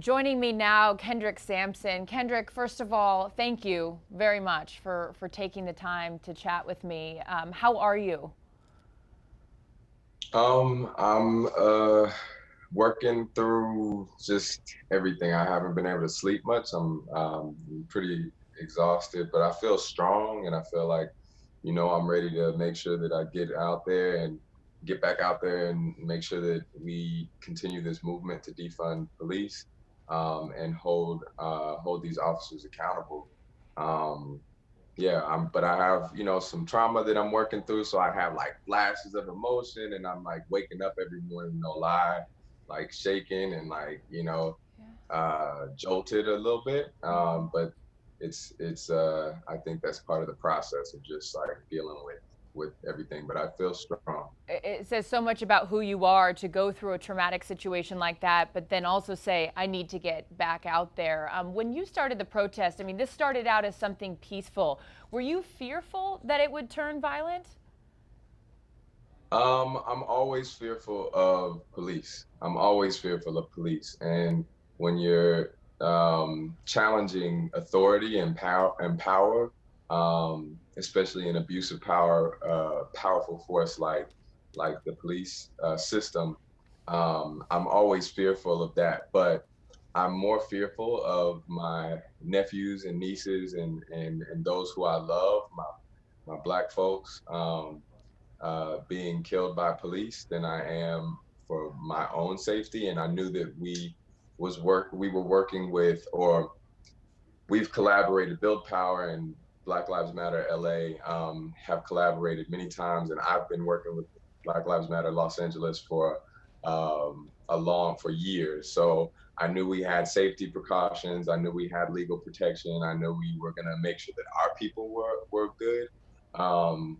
Joining me now, Kendrick Sampson. Kendrick, first of all, thank you very much for taking the time to chat with me. How are you? I'm working through just everything. I haven't been able to sleep much. I'm pretty exhausted, but I feel strong and I feel like, I'm ready to make sure that I get out there and get back out there and make sure that we continue this movement to defund police, and hold these officers accountable. Um, yeah, but I have, some trauma that I'm working through. So I have like flashes of emotion and I'm like waking up every morning, no lie, like shaking and like, jolted a little bit. But it's I think that's part of the process of just like dealing with everything. But I feel strong. It says so much about who you are to go through a traumatic situation like that, but then also say, I need to get back out there. When you started the protest, I mean, this started out as something peaceful. Were you fearful that it would turn violent? I'm always fearful of police. I'm always fearful of police. And when you're challenging authority and power, especially an abusive power, powerful force like the police system, I'm always fearful of that. But I'm more fearful of my nephews and nieces and those who I love, my black folks. Being killed by police than I am for my own safety. And I knew that we were working with, or we've collaborated. Build Power and Black Lives Matter LA have collaborated many times, and I've been working with Black Lives Matter Los Angeles for years. So I knew we had safety precautions. I knew we had legal protection. I knew we were gonna make sure that our people were good, um,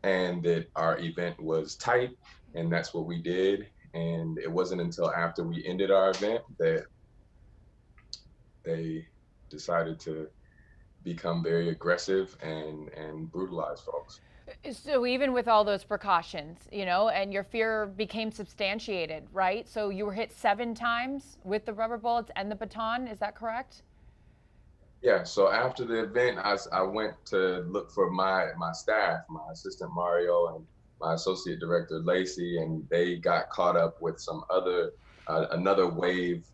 and that our event was tight, and that's what we did. And it wasn't until after we ended our event that they decided to become very aggressive and brutalize folks. So even with all those precautions, and your fear became substantiated, right? So you were hit 7 times with the rubber bullets and the baton. Is that correct? Yeah, so after the event, I went to look for my staff, my assistant Mario and my associate director Lacey, and they got caught up with some other another wave.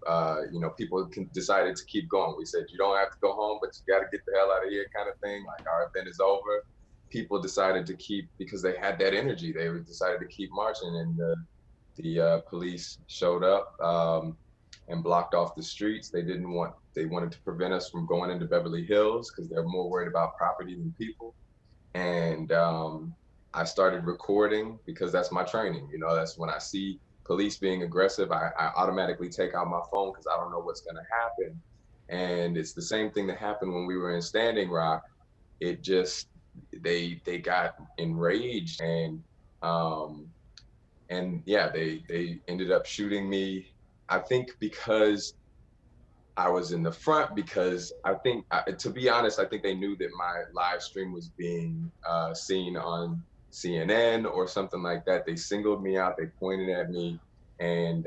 People decided to keep going. We said you don't have to go home, but you got to get the hell out of here, kind of thing. Like our event is over. People decided to keep because they had that energy. They decided to keep marching, and the police showed up, and blocked off the streets. They wanted to prevent us from going into Beverly Hills because they're more worried about property than people. And I started recording because that's my training. That's when I see police being aggressive, I automatically take out my phone because I don't know what's going to happen. And it's the same thing that happened when we were in Standing Rock. It just they got enraged um, and yeah, they ended up shooting me. I think because I was in the front, because to be honest, I think they knew that my live stream was being seen on CNN or something like that. They singled me out. They pointed at me, and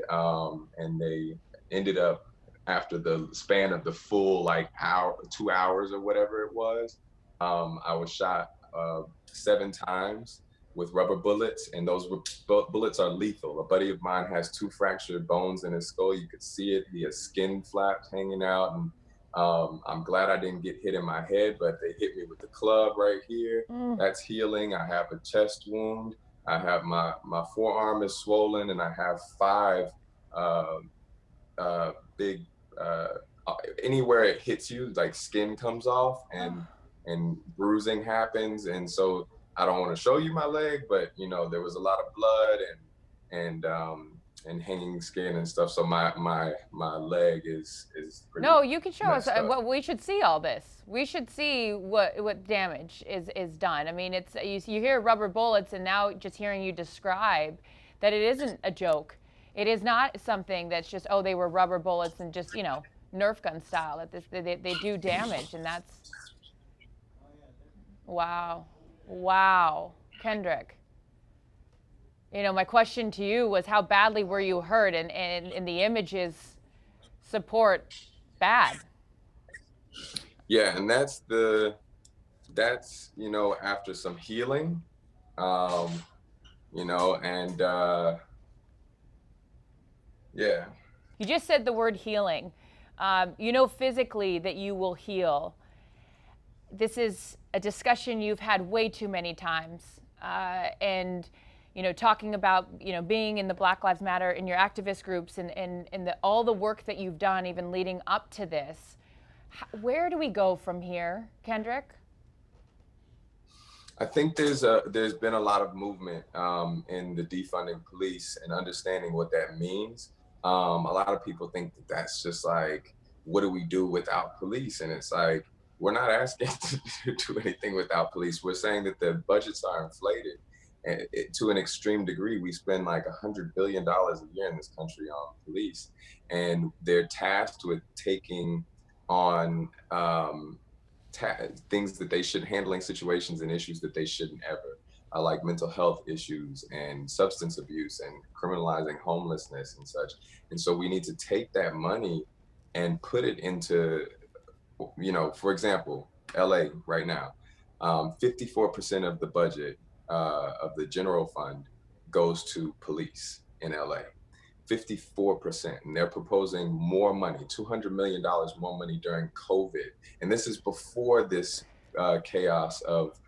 they ended up, after the span of the full like hour, 2 hours or whatever it was. I was shot 7 times with rubber bullets, and those bullets are lethal. A buddy of mine has 2 fractured bones in his skull. You could see it. He has skin flaps hanging out, and I'm glad I didn't get hit in my head, but they hit me with the club right here. Mm. That's healing. I have a chest wound. I have my forearm is swollen, and I have 5 uh, big uh, anywhere it hits you, like skin comes off Oh. and bruising happens. And so I don't want to show you my leg, but there was a lot of blood and hanging skin and stuff. So my leg is pretty No, you can show us. messed up. What we should see all this. We should see what damage is done. I mean, it's you hear rubber bullets, and now just hearing you describe that it isn't a joke. It is not something that's just, oh, they were rubber bullets and just Nerf gun style. That they do damage, and that's wow, wow, Kendrick. My question to you was, how badly were you hurt? And the image is support bad. Yeah, and that's after some healing, um, and yeah. You just said the word healing. Physically that you will heal. This is a discussion you've had way too many times. And, talking about, being in the Black Lives Matter in your activist groups and all the work that you've done even leading up to this. Where do we go from here, Kendrick? I think there's been a lot of movement in the defunding police and understanding what that means. A lot of people think that that's just like, what do we do without police? And it's like, we're not asking to do anything without police. We're saying that the budgets are inflated, and to an extreme degree. We spend like $100 billion a year in this country on police, and they're tasked with taking on things that they should, handling situations and issues that they shouldn't ever, like mental health issues and substance abuse and criminalizing homelessness and such. And so we need to take that money and put it into, for example, LA right now, 54% of the budget of the general fund goes to police in LA. 54%, and they're proposing more money, $200 million more money during COVID. And this is before this chaos of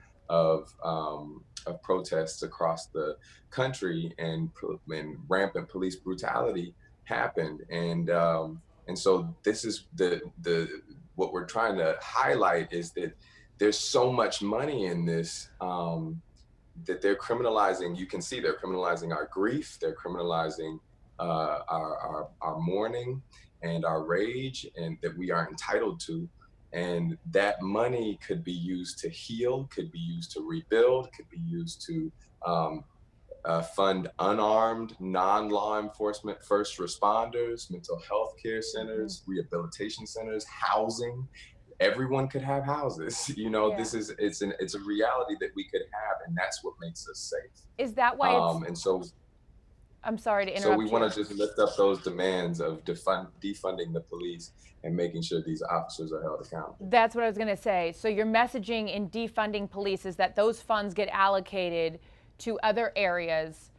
protests across the country and rampant police brutality happened. And so this is the what we're trying to highlight is that there's so much money in this that they're criminalizing. You can see they're criminalizing our grief, they're criminalizing our mourning and our rage, and that we are entitled to. And that money could be used to heal, could be used to rebuild, could be used to fund unarmed, non-law enforcement first responders, mental health care centers, rehabilitation centers, housing. Everyone could have houses. This is it's a reality that we could have, and that's what makes us safe. Is that why and so I'm sorry to interrupt. So we want to just lift up those demands of defunding the police and making sure these officers are held accountable. That's what I was going to say. So your messaging in defunding police is that those funds get allocated to other areas,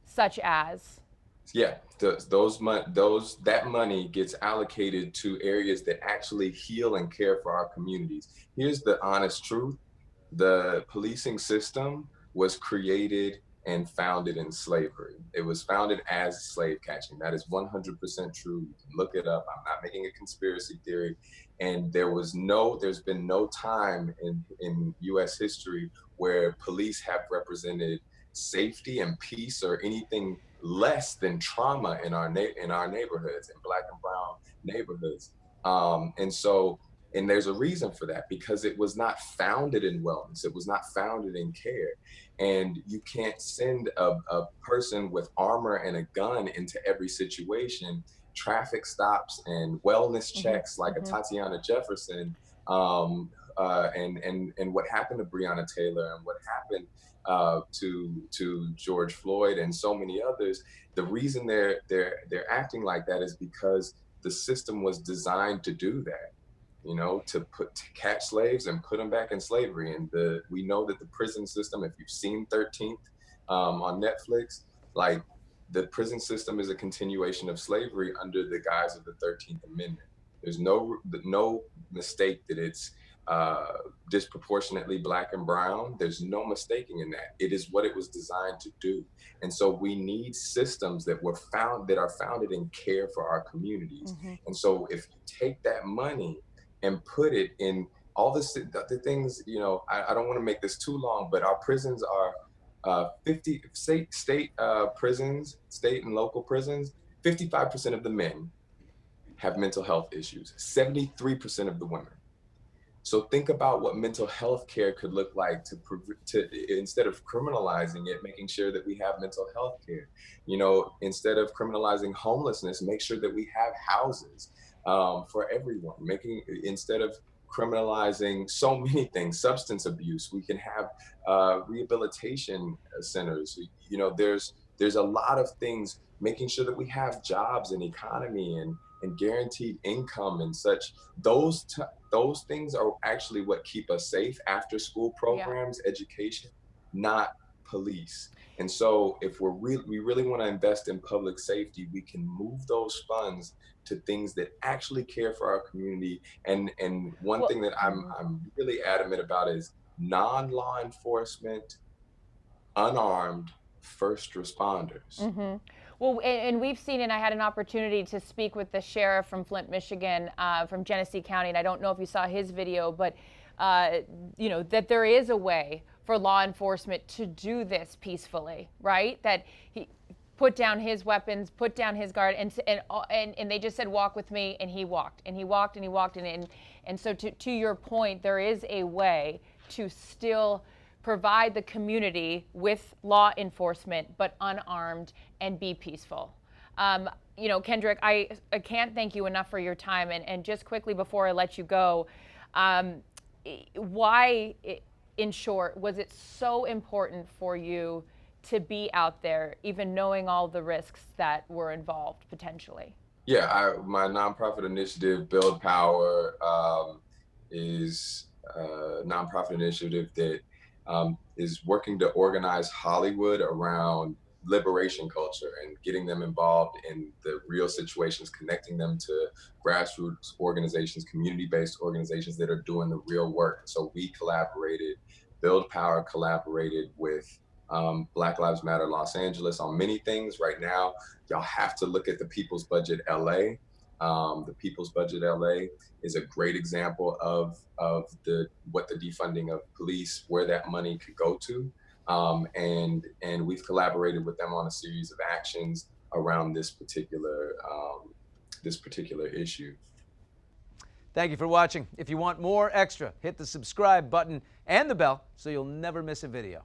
such as. Yeah, that money gets allocated to areas that actually heal and care for our communities. Here's the honest truth: the policing system was created and founded in slavery. It was founded as slave catching. That is 100% true. You can look it up. I'm not making a conspiracy theory. And there's been no time in US history where police have represented safety and peace or anything less than trauma in our neighborhoods, in Black and brown neighborhoods. And there's a reason for that, because it was not founded in wellness. It was not founded in care. And you can't send a person with armor and a gun into every situation. Traffic stops and wellness checks, like a Tatiana Jefferson, and what happened to Breonna Taylor, and what happened to George Floyd and so many others. The reason they're acting like that is because the system was designed to do that. To catch slaves and put them back in slavery. And we know that the prison system, if you've seen 13th on Netflix, like, the prison system is a continuation of slavery under the guise of the 13th Amendment. There's no mistake that it's disproportionately Black and brown. There's no mistaking in that. It is what it was designed to do. And so we need systems that are founded in care for our communities. And so if you take that money and put it in all the things, I don't want to make this too long, but our prisons are 50 state prisons, state and local prisons. 55% of the men have mental health issues, 73% of the women. So think about what mental health care could look like to instead of criminalizing it, making sure that we have mental health care. Instead of criminalizing homelessness, make sure that we have houses for everyone. Instead of criminalizing so many things, substance abuse, we can have rehabilitation centers. There's a lot of things, making sure that we have jobs and economy and and guaranteed income and such. Those things are actually what keep us safe. After school Yeah. programs, education, not police. And so if we really want to invest in public safety, we can move those funds to things that actually care for our community. And one Well, thing that I'm really adamant about is non-law enforcement, unarmed first responders. well, and we've seen, and I had an opportunity to speak with the sheriff from Flint, Michigan, from Genesee County, and I don't know if you saw his video, but that there is a way for law enforcement to do this peacefully, right? That he put down his weapons, put down his guard, and they just said, walk with me, and he walked, and he walked, and he walked, and so to your point, there is a way to still provide the community with law enforcement, but unarmed, and be peaceful. Kendrick, I can't thank you enough for your time. And just quickly before I let you go, why, in short, was it so important for you to be out there, even knowing all the risks that were involved potentially? Yeah, my nonprofit initiative, Build Power, is a nonprofit initiative that is working to organize Hollywood around liberation culture and getting them involved in the real situations, connecting them to grassroots organizations, community-based organizations that are doing the real work. So we collaborated, Build Power collaborated with Black Lives Matter Los Angeles on many things. Right now, y'all have to look at the People's Budget LA. The People's Budget LA is a great example of what the defunding of police, where that money could go to, and we've collaborated with them on a series of actions around this particular issue. Thank you for watching. If you want more extra, hit the subscribe button and the bell so you'll never miss a video.